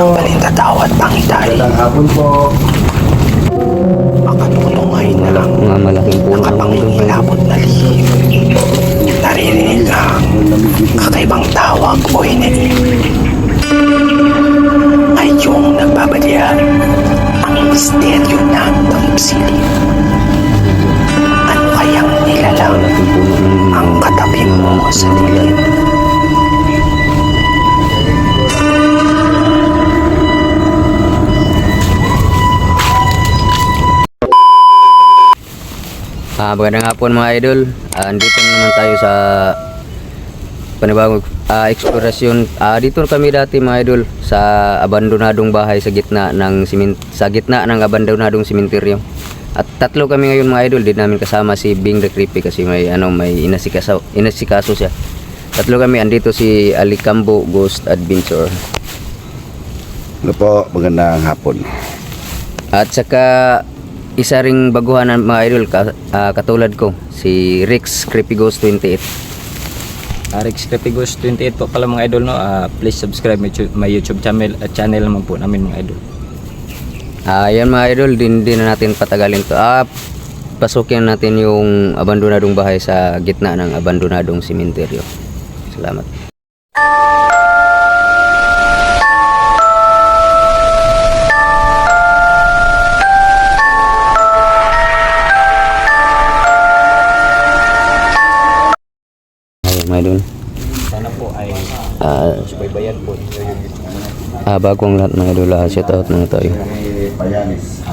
ng balintataw at pangitay. Magandang hapon po. Makatulungay na lang Mga malaking puno ng nakapangingilabot na lihim. Naririnig ang kakaibang tawag o hiniing. Ngayong nagbabadya ang misteryo ng tangipsilip. Ano kayang nilalang malaking puno ng ang katabi mo sa dilim? Magandang hapon mga idol. Andito na naman tayo sa panibagong eksplorasyon. Dito kami dati mga idol sa abandonadong bahay sa gitna ng abandonadong simenteryo. At tatlo kami ngayon mga idol. Di namin kasama si Bing the Creepy kasi may inasikaso siya. Tatlo kami, andito si Alicambo Ghost Adventure. Ano po, magandang hapon. At saka isa ring baguhan ng mga idol katulad ko, si Rex Creepy Ghost 28. Rex Creepy Ghost 28 po pala mga idol, no. Please subscribe my YouTube channel naman po namin mga idol. Yan mga idol, din na natin patagalin to. Pasukin natin yung abandonadong bahay sa gitna ng abandonadong simenteryo. Salamat. Ayun mga idol. Sana po ay subaybayan po. Bago ang lahat mga idol, shout out mga tayo. Payanis.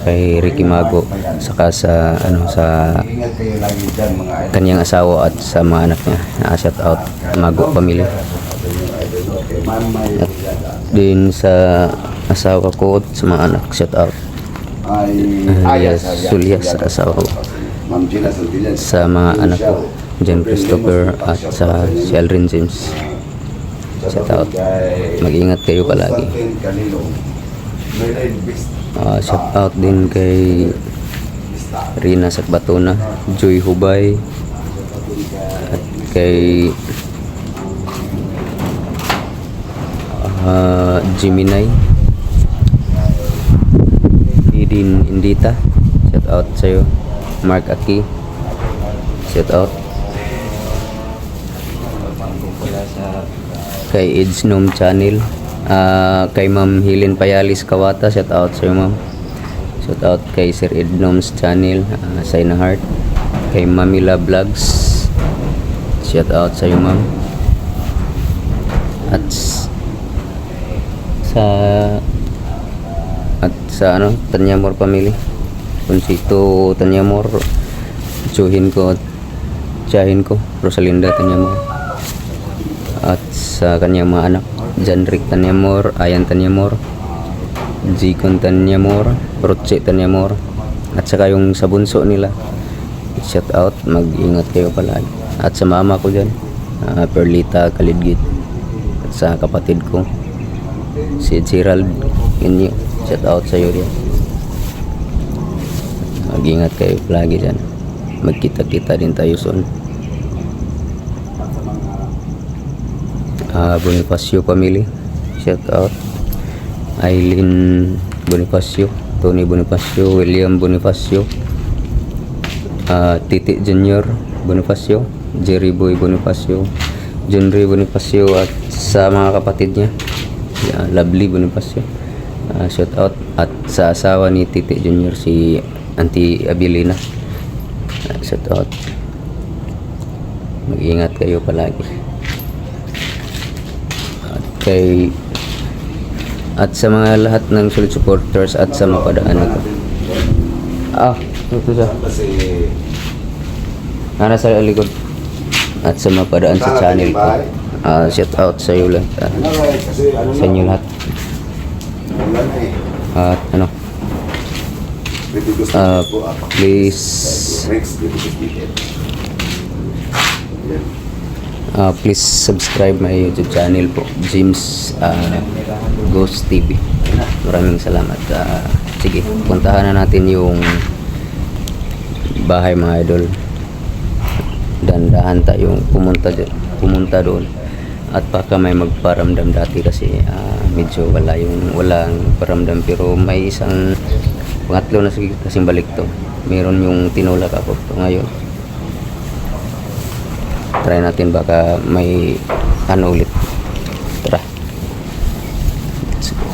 Kay Ricky Mago, saka sa Ingat kayo lagi dyan mga idol. kanyang asawa at sa mga anak niya. Shout out Mago family. At din sa asawa ko at sa mga anak, shout out alias Sulyas sa asawa ko, Ma'am Gina Santillan. sa mga anak ko John Christopher at sa si Alrin James. Shout out, mag-ingat kayo palagi. Shout out din kay Rina Sakbatona, Joy Hubay, at kay Jiminay, Idin Indita, shout out sa'yo. Mark Aki, shout out. Kay Ed's Gnome Channel, kay Ma'am Helen Payalis Kawata, shout out sa'yo ma'am. Shout out kay Sir Ed Gnome's Channel, Saina Heart. Kay Mamila Vlogs, shout out sa'yo ma'am. At sa Tanyamor family, Consito Tanyamor, Tsuhin ko, Rosalinda Tanyamor, at sa kanyang mga anak, Janrick Tanyamor, Ayan Tanyamor, Jikon Tanyamor, Roche Tanyamor, at saka yung sa bunso nila, shout out, mag-ingat kayo palagi. At sa mama ko dyan, Perlita Kalidgit, at sa kapatid ko si Gerald Inyo, shout out sa iyo rin. Mag-ingat kayo palagi dyan. Magkita-kita din tayo soon. Bonifacio family, shout out. Aileen Bonifacio, Tony Bonifacio, William Bonifacio, Titi Junior Bonifacio, Jerry Boy Bonifacio, John Ray Bonifacio, at sa mga kapatid niya, Lovely Bonifacio, shout out. At sa asawa ni Titi Junior, si Auntie Abilina, shout out. Mag-ingat kayo palagi. At sa mga lahat ng solid supporters at sa mapadaan ito. Ito siya. Nasa likod. At sa mapadaan sa channel ko. Shout out sa iyo lahat. Sa inyo lahat. At please please subscribe my YouTube channel po, James Ghost TV. Maraming salamat. Sige, puntahan na natin yung bahay mga idol. Dandahan tayong pumunta doon. At baka may magparamdam dati kasi medyo walang paramdam, pero may isang pangatlo na kasing balik to. Meron yung tinulak ako to ngayon. Try natin, baka may ano ulit. Tara. Let's go.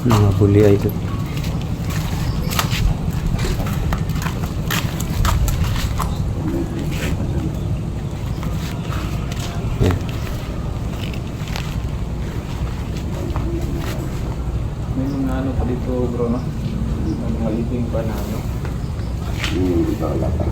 Mga buli ay ito. Yan. May mga ano pa dito bro, no? Mga living pa na ano. Dito wala pa.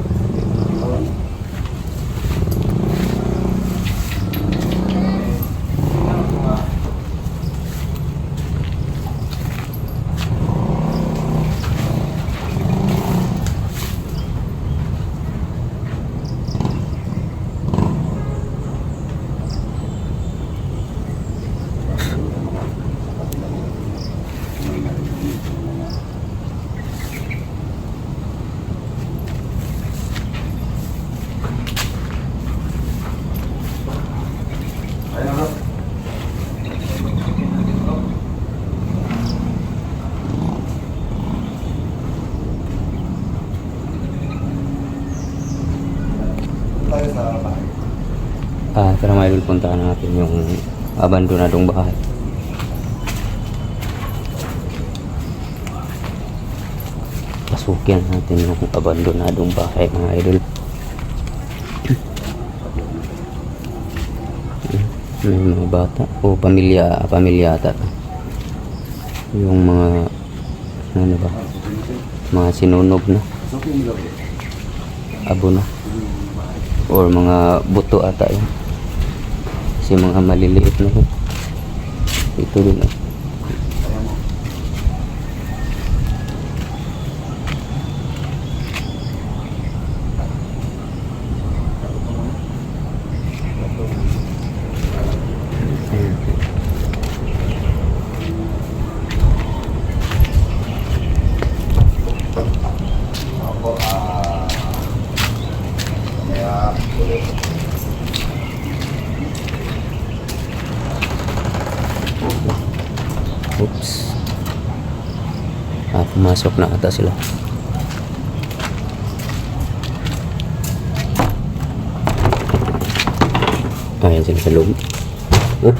Tayo sa bahay. Tara mga idol, puntahan natin yung abandonadong bahay. Pasukin natin yung abandonadong bahay mga idol. May mga bata o pamilya ata. Yung mga ano ba? Mga sinunog na. Abo na. Or mga buto ata yun. Kasi mga maliliit na yun. Ito din ah. Oops. Pumasok na ata sila. Ayan sila sa loob. Oh.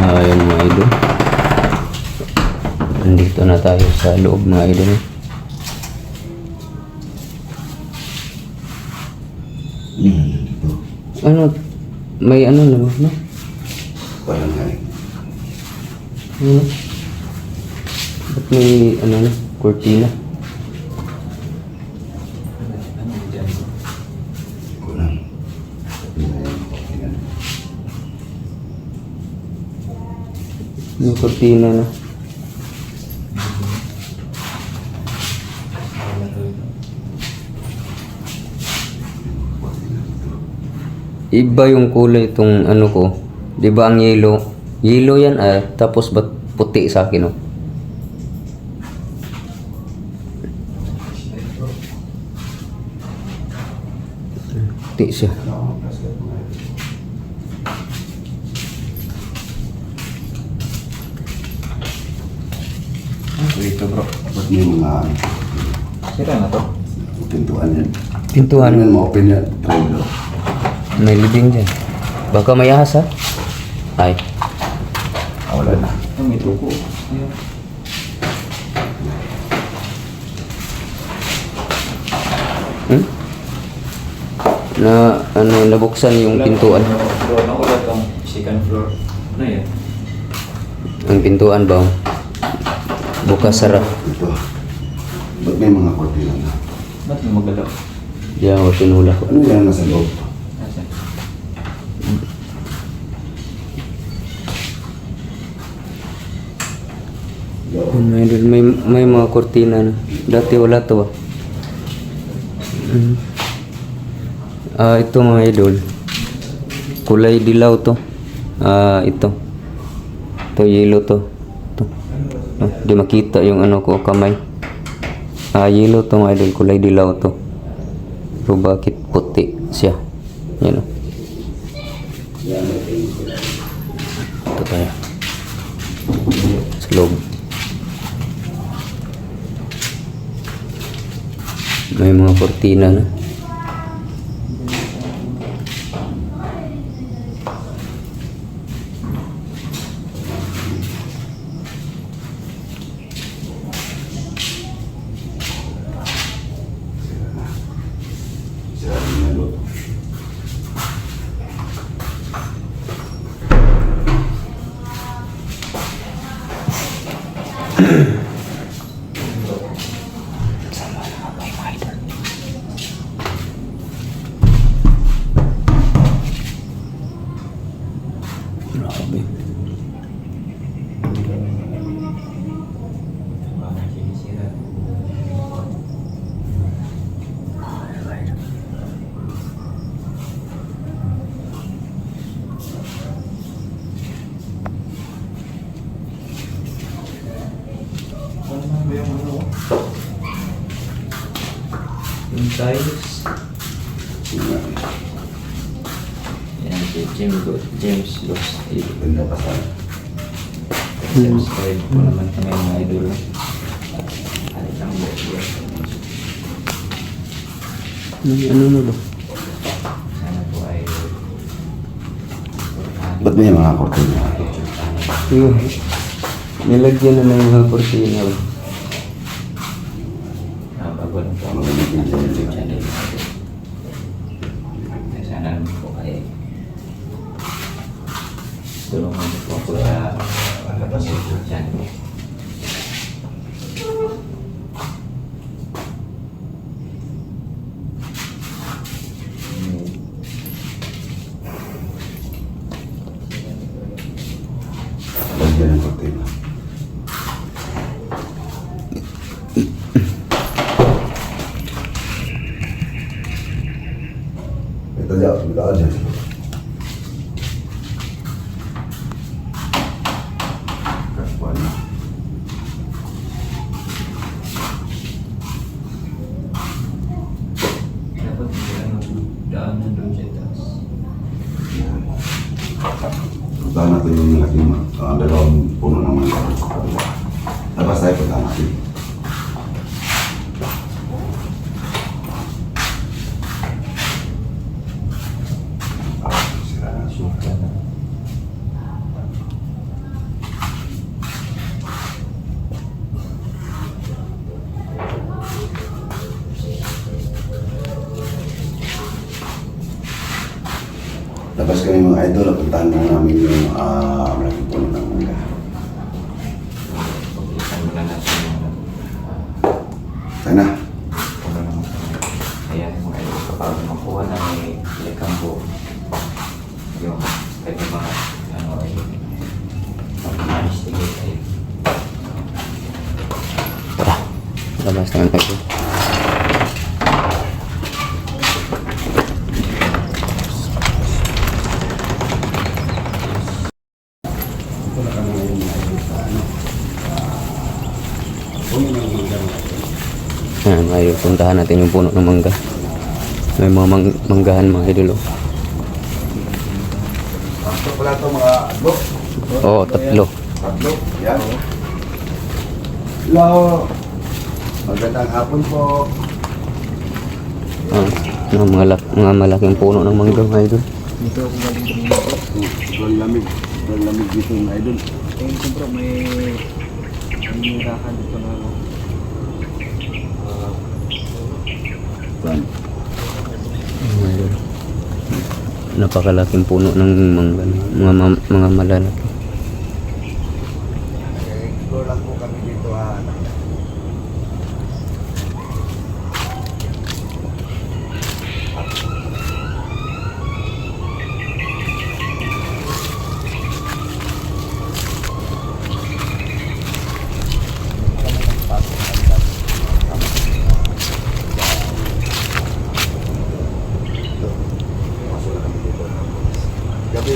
Ayan mga idol. Nandito na tayo sa loob mga idol. Ano? May ano na ba? No? Walang haling. Ano? Ba't may ano na? Cortina? Kulang. May cortina na. Iba yung kulay itong ano ko. Di ba ang yellow? Yellow yan tapos ba't puti sa akin oh? Puti siya. Ito bro. Ba't may mga Sira na to. pintuan yan? Pintuan. Ano yan, ma-open yan? Try bro. May libing dyan. Baka may ahas ha? Ay. Wala na. May tuko. Ayan. Na ano, nabuksan yung pintuan. Bro, nakulat ang second floor. Ano yan? Ang pintuan ba? Bukas sara. Ito. Ba't may mga kortina na? Ba't may magalaw? Diyan ako tinula ko. Ano yan nasa loob? Asan? May mga kortina na. Dati wala to ah. Ito mga idol. Kulay dilaw to. Ito. Ito yellow to. Ito. Di makita yung ano ko kamay. Yellow to mga idol. Kulay dilaw to. Pero bakit puti siya? Yan o. Ito tayo. Sa loob. May mga kortina na. Sira rin na luto. Grabe. Yung tiles. Yan, si James Los. Ganda pa sana. Subscribe po naman kami mga idol. Alit ang buo. Ano na ba? Sana po ay Ba't may mga kortina? Yun. Nilagyan na ng mga kortina. bago lang po ako Mga naging sa YouTube channel. channel. Sana naman po ay tulungan niyo po ako sa YouTube channel. Lagyan ng kortina. Ito dyan, ito dyan. Kaspuan na. Dapat daanan doon sa taas. Puntahan natin yung laking dalawang puno ng mga labas tayo puntahan natin. Sira na. Suka na. Labas kami mga idol, puntahan na namin yung malaking puno ng mangga. Pag-isan mo lang natin yung Sana. puno ng mga. Ayan mga idol, kapag makuha na may likambo yung kanyang mga ano ay mag-investigate ay Tara. Labas naman tayo. Ayan, ay puntahan natin yung puno ng mangga. May mga manggahan mga idol. Oh. Ito pala ito mga adlo. Oo, tatlo. Tatlo. Yan. Hello. Magandang hapon po. Mga malaking puno ng mangga mga idol. Dito ako galing kanina po. Sobrang lamig. Sobrang lamig dito mga idol. Ayun ko bro, may mirahan dito na ano. Yan. Mga idol. Napakalaking puno ng mangga. Mga malalaki. Explore lang po kami dito ha.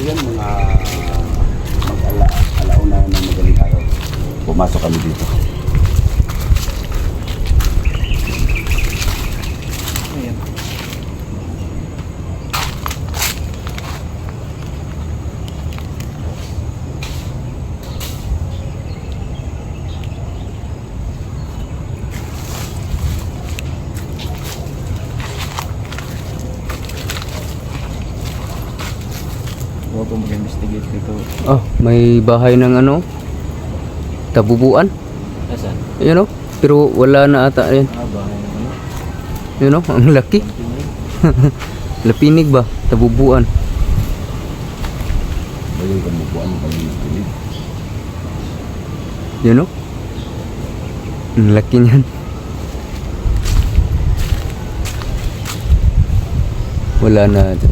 yan, mga alauna ng madaling araw. Pumasok kami dito. Ayan. Huwag ko mag-investigate dito. Oh, may bahay ng ano? Tabubuan. Asan? Ayun oh. Pero wala na ata yan. Bahay ng ano? Yun oh, ang laki. Lapinig ba? Tabubuan. Bayo yung kamukuan, bayo yung pinig. Yun oh. Ang laki niyan. Wala na ata.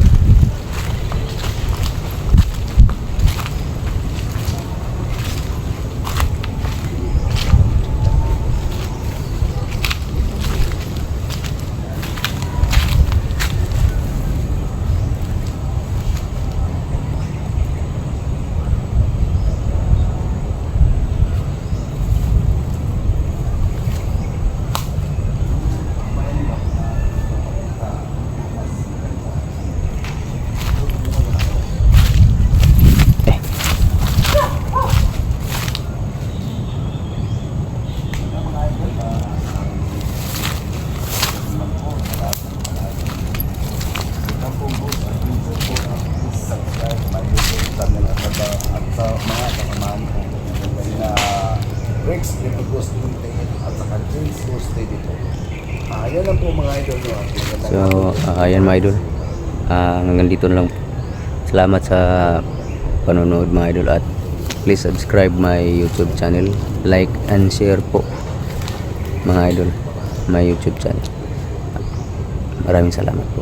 At sa mga kasamahan ko, na Rex, Little Ghost Limited, at saka James Ghost dito. Yan lang po mga idol nyo. So, ayan mga idol. Hanggang dito na lang. Salamat sa panonood mga idol at please subscribe my YouTube channel. Like and share po mga idol my YouTube channel. Maraming salamat po.